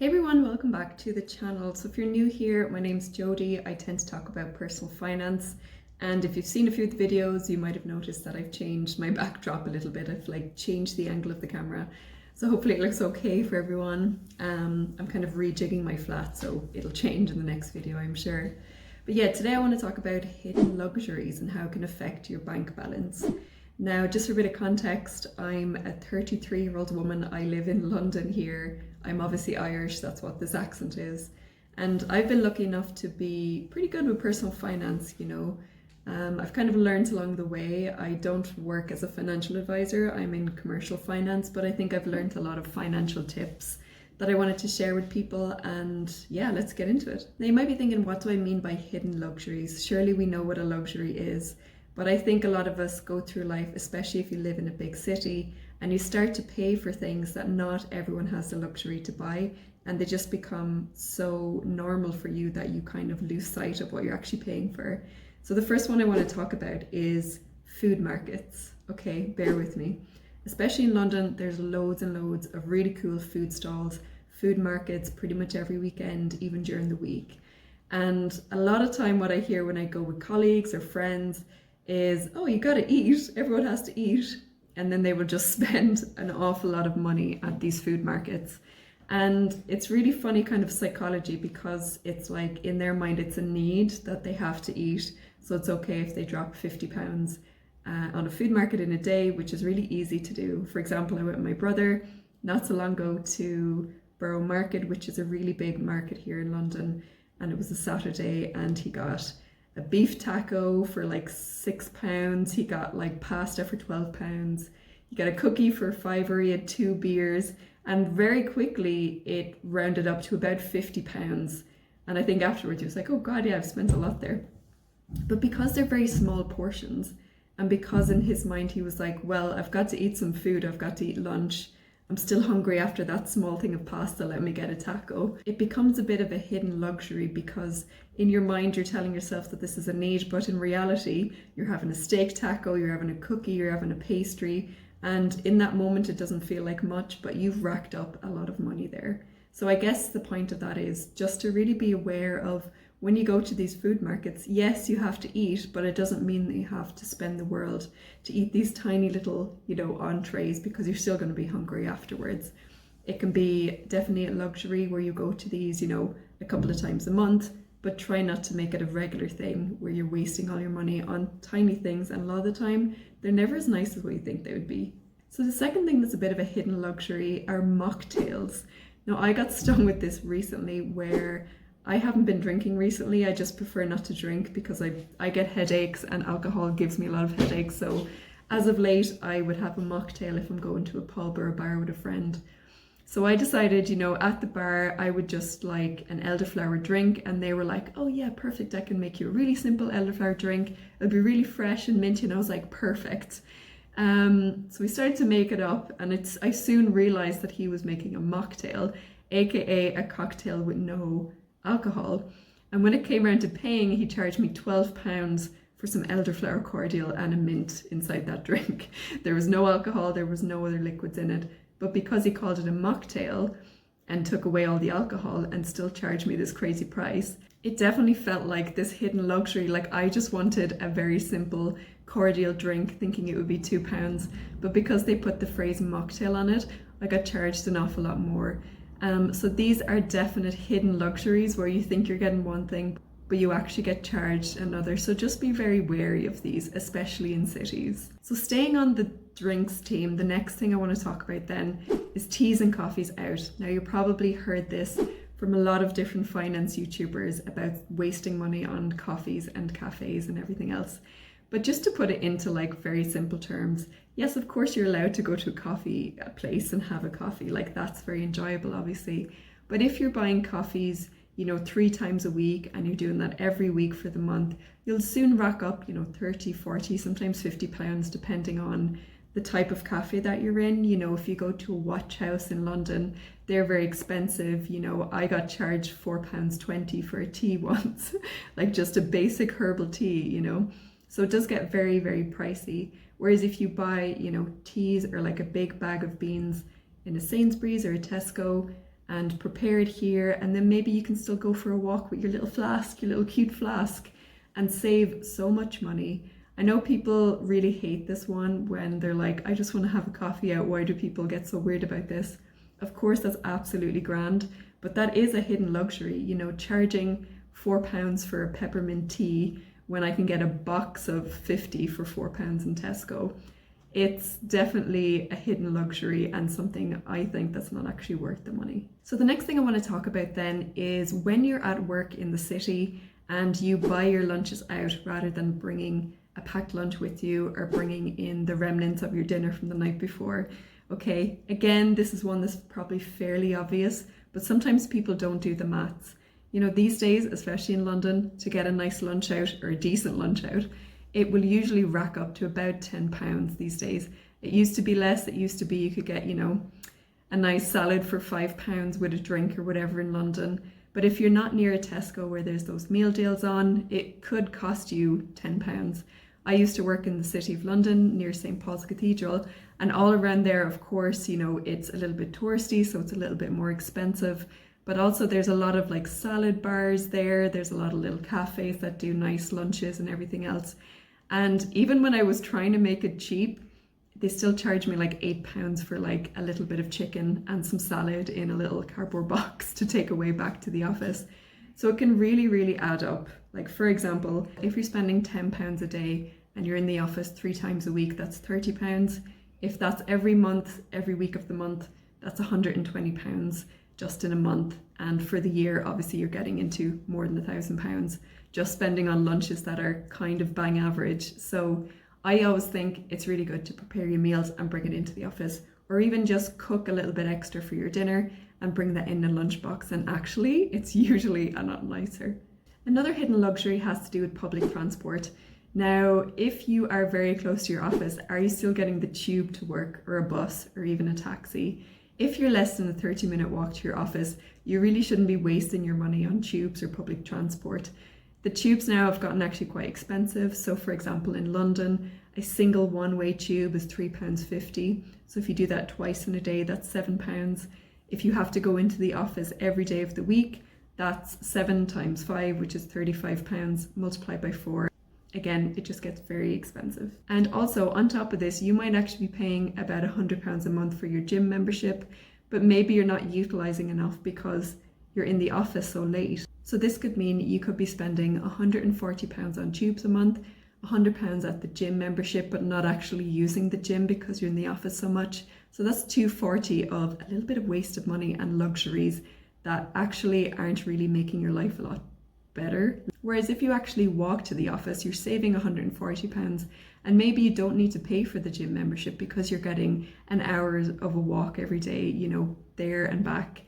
Hey everyone, welcome back to the channel. So if you're new here, my name's Jodie. I tend to talk about personal finance, and if you've seen a few of the videos, you might have noticed that I've changed my backdrop a little bit. I've changed the angle of the camera, so hopefully it looks okay for everyone. I'm kind of rejigging my flat, so it'll change in the next video, I'm sure. But yeah, today I want to talk about hidden luxuries and how it can affect your bank balance. Now, just for a bit of context, I'm a 33-year-old woman. I live in London here. I'm obviously Irish, that's what this accent is. And I've been lucky enough to be pretty good with personal finance, I've kind of learned along the way. I don't work as a financial advisor, I'm in commercial finance, but I think I've learned a lot of financial tips that I wanted to share with people, and yeah, let's get into it. Now you might be thinking, what do I mean by hidden luxuries? Surely we know what a luxury is. But I think a lot of us go through life, especially if you live in a big city, and you start to pay for things that not everyone has the luxury to buy, and they just become so normal for you that you kind of lose sight of what you're actually paying for. So the first one I want to talk about is food markets. Okay, bear with me. Especially in London, there's loads and loads of really cool food stalls, food markets pretty much every weekend, even during the week. And a lot of time what I hear when I go with colleagues or friends is, oh, you gotta eat, everyone has to eat. And then they will just spend an awful lot of money at these food markets. And it's really funny kind of psychology, because it's like in their mind it's a need that they have to eat. So it's okay if they drop £50 on a food market in a day, which is really easy to do. For example, I went with my brother not so long ago to Borough Market, which is a really big market here in London. And it was a Saturday, and he got a beef taco for like £6. He got like pasta for £12. He got a cookie for £5. He had 2 beers, and very quickly it rounded up to about £50. And I think afterwards he was like, oh God, yeah, I've spent a lot there. But because they're very small portions, and because in his mind he was like, well, I've got to eat some food, I've got to eat lunch, I'm still hungry after that small thing of pasta, let me get a taco. It becomes a bit of a hidden luxury, because in your mind you're telling yourself that this is a need, but in reality you're having a steak taco, you're having a cookie, you're having a pastry, and in that moment it doesn't feel like much, but you've racked up a lot of money there. So I guess the point of that is just to really be aware of, when you go to these food markets, yes, you have to eat, but it doesn't mean that you have to spend the world to eat these tiny little, entrees, because you're still going to be hungry afterwards. It can be definitely a luxury where you go to these, a couple of times a month, but try not to make it a regular thing where you're wasting all your money on tiny things, and a lot of the time they're never as nice as what you think they would be. So the second thing that's a bit of a hidden luxury are mocktails. Now I got stung with this recently, where I haven't been drinking recently. I just prefer not to drink because I get headaches, and alcohol gives me a lot of headaches. So as of late, I would have a mocktail if I'm going to a pub or a bar with a friend. So I decided, at the bar, I would just like an elderflower drink, and they were like, oh yeah, perfect. I can make you a really simple elderflower drink. It'll be really fresh and minty. And I was like, perfect. So we started to make it up, and I soon realized that he was making a mocktail, aka a cocktail with no alcohol. And when it came around to paying, he charged me £12 for some elderflower cordial and a mint inside that drink. There was no alcohol, there was no other liquids in it, but because he called it a mocktail and took away all the alcohol and still charged me this crazy price, it definitely felt like this hidden luxury. Like I just wanted a very simple cordial drink thinking it would be £2, but because they put the phrase mocktail on it, I got charged an awful lot more. So these are definite hidden luxuries where you think you're getting one thing, but you actually get charged another. So just be very wary of these, especially in cities. So staying on the drinks theme, the next thing I want to talk about then is teas and coffees out. Now you probably heard this from a lot of different finance YouTubers about wasting money on coffees and cafes and everything else. But just to put it into very simple terms, yes, of course you're allowed to go to a coffee place and have a coffee. That's very enjoyable, obviously. But if you're buying coffees, 3 times a week, and you're doing that every week for the month, you'll soon rack up, 30, 40, sometimes £50, depending on the type of cafe that you're in. If you go to a watch house in London, they're very expensive. I got charged £4.20 for a tea once, just a basic herbal tea, So it does get very, very pricey. Whereas if you buy, teas or a big bag of beans in a Sainsbury's or a Tesco, and prepare it here, and then maybe you can still go for a walk with your little flask, your little cute flask, and save so much money. I know people really hate this one when they're like, I just want to have a coffee out, why do people get so weird about this? Of course, that's absolutely grand, but that is a hidden luxury, you know, charging £4 for a peppermint tea when I can get a box of 50 for £4 in Tesco. It's definitely a hidden luxury and something I think that's not actually worth the money. So the next thing I want to talk about then is when you're at work in the city and you buy your lunches out rather than bringing a packed lunch with you or bringing in the remnants of your dinner from the night before. Okay, again, this is one that's probably fairly obvious, but sometimes people don't do the maths. You know, these days, especially in London, to get a nice lunch out or a decent lunch out, it will usually rack up to about £10 these days. It used to be less. It used to be you could get, you know, a nice salad for £5 with a drink or whatever in London. But if you're not near a Tesco where there's those meal deals on, it could cost you £10. I used to work in the City of London near St. Paul's Cathedral, and all around there, of course, you know, it's a little bit touristy, so it's a little bit more expensive. But also there's a lot of like salad bars there. There's a lot of little cafes that do nice lunches and everything else. And even when I was trying to make it cheap, they still charged me like £8 for like a little bit of chicken and some salad in a little cardboard box to take away back to the office. So it can really, really add up. Like for example, if you're spending £10 a day and you're in the office 3 times a week, that's £30. If that's every month, every week of the month, that's £120 just in a month. And for the year, obviously you're getting into more than £1,000 just spending on lunches that are kind of bang average. So I always think it's really good to prepare your meals and bring it into the office, or even just cook a little bit extra for your dinner and bring that in a lunchbox. And actually, it's usually a lot nicer. Another hidden luxury has to do with public transport. Now, if you are very close to your office, are you still getting the tube to work or a bus or even a taxi? If you're less than a 30-minute walk to your office, you really shouldn't be wasting your money on tubes or public transport. The tubes now have gotten actually quite expensive. So for example, in London, a single one-way tube is £3.50. So if you do that twice in a day, that's £7. If you have to go into the office every day of the week, that's 7 times 5, which is £35 multiplied by 4. Again, it just gets very expensive. And also on top of this, you might actually be paying about £100 a month for your gym membership, but maybe you're not utilizing enough because you're in the office so late. So this could mean you could be spending £140 on tubes a month, £100 at the gym membership, but not actually using the gym because you're in the office so much. So that's £240 of a little bit of wasted money and luxuries that actually aren't really making your life a lot better. Whereas if you actually walk to the office, you're saving £140, and maybe you don't need to pay for the gym membership because you're getting an hour of a walk every day, you know, there and back.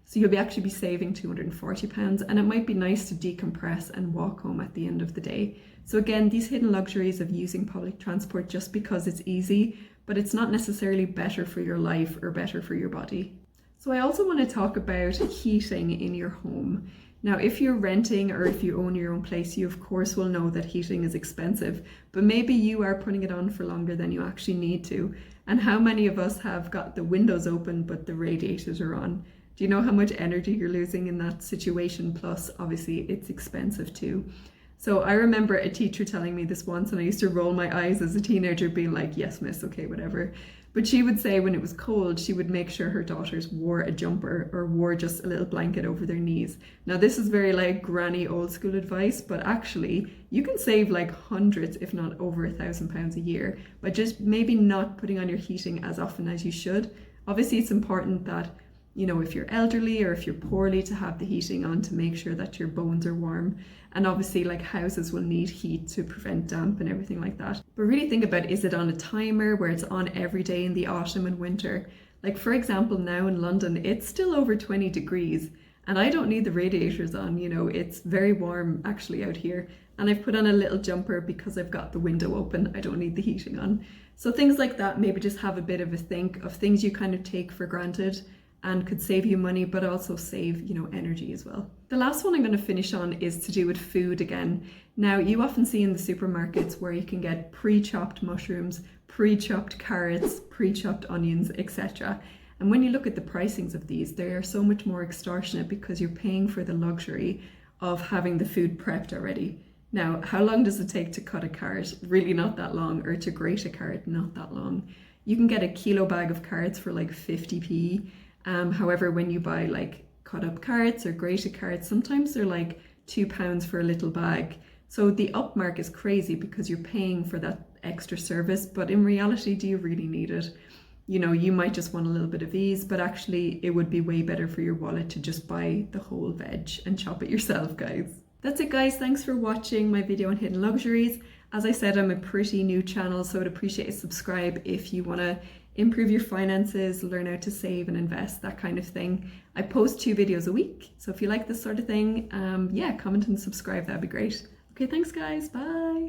So you'll actually be saving £240, and it might be nice to decompress and walk home at the end of the day. So again, these hidden luxuries of using public transport just because it's easy, but it's not necessarily better for your life or better for your body. So I also want to talk about heating in your home. Now, if you're renting or if you own your own place, you of course will know that heating is expensive, but maybe you are putting it on for longer than you actually need to. And how many of us have got the windows open but the radiators are on? Do you know how much energy you're losing in that situation? Plus, obviously, it's expensive too. So I remember a teacher telling me this once, and I used to roll my eyes as a teenager being like, yes, miss, okay, whatever. But she would say when it was cold, she would make sure her daughters wore a jumper or wore just a little blanket over their knees. Now, this is very like granny old school advice, but actually you can save like hundreds, if not over £1,000 a year by just maybe not putting on your heating as often as you should. Obviously, it's important that, you know, if you're elderly or if you're poorly, to have the heating on to make sure that your bones are warm. And obviously, like, houses will need heat to prevent damp and everything like that. But really think about, is it on a timer where it's on every day in the autumn and winter? Like, for example, now in London, it's still over 20 degrees and I don't need the radiators on, you know, it's very warm actually out here. And I've put on a little jumper because I've got the window open. I don't need the heating on. So things like that, maybe just have a bit of a think of things you kind of take for granted and could save you money, but also save, you know, energy as well. The last one I'm going to finish on is to do with food again. Now, you often see in the supermarkets where you can get pre-chopped mushrooms, pre-chopped carrots, pre-chopped onions, etc. And when you look at the pricings of these, they are so much more extortionate because you're paying for the luxury of having the food prepped already. Now, how long does it take to cut a carrot? Really not that long. Or to grate a carrot? Not that long. You can get a kilo bag of carrots for like 50p. However, when you buy like cut up carrots or grated carrots, sometimes they're like £2 for a little bag. So the upmark is crazy because you're paying for that extra service, but in reality, do you really need it? You know, you might just want a little bit of ease, but actually it would be way better for your wallet to just buy the whole veg and chop it yourself, guys. That's it, guys. Thanks for watching my video on hidden luxuries. As I said, I'm a pretty new channel, so I'd appreciate a subscribe if you want to improve your finances, learn how to save and invest, that kind of thing. I post 2 videos a week, so if you like this sort of thing, yeah, comment and subscribe, that'd be great. Okay, thanks guys, bye.